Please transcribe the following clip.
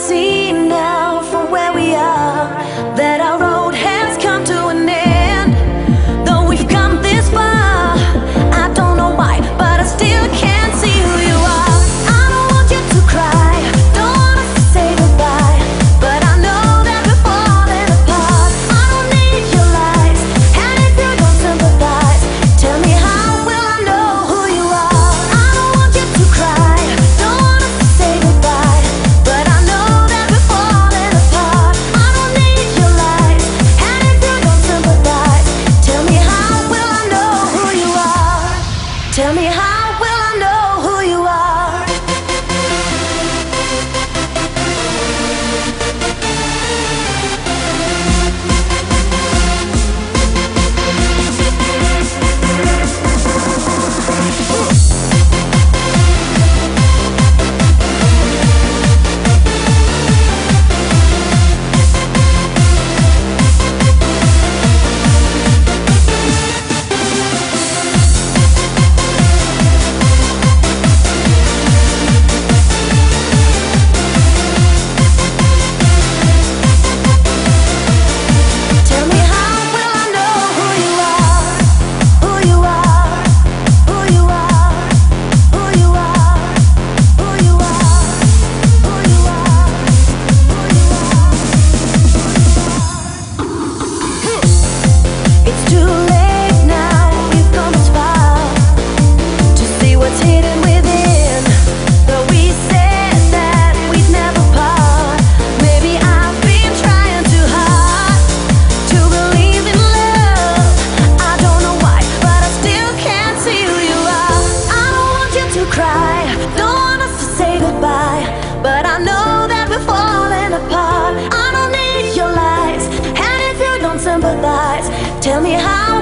see now from where we are that our road has come to an end. Though we've come this far, I don't know why, but I still can't see who you are. I don't want you to cry, don't want us to say goodbye, but I know that we're falling apart. I don't need your lies, and if you don't sympathize, tell me how will I know who you are. I don't want you to cry, don't want us to say goodbye, but I know that we're falling apart. I don't need your lies, and if you don't sympathize, tell me how will I know who you are. Tell me how will I know who you are. Tell me how will I know who you are, who you are, who you are, who you are, who you are, who you are, who you are. It's too late now, we've gone this far to see what's hidden within. Though we said that we'd never part, maybe I've been trying too hard to believe in love. I don't know why, but I still can't see who you are. I don't want you to cry, don't want us to say goodbye, but I know that we're falling apart. I don't need your lies, and if you don't sympathize, tell me how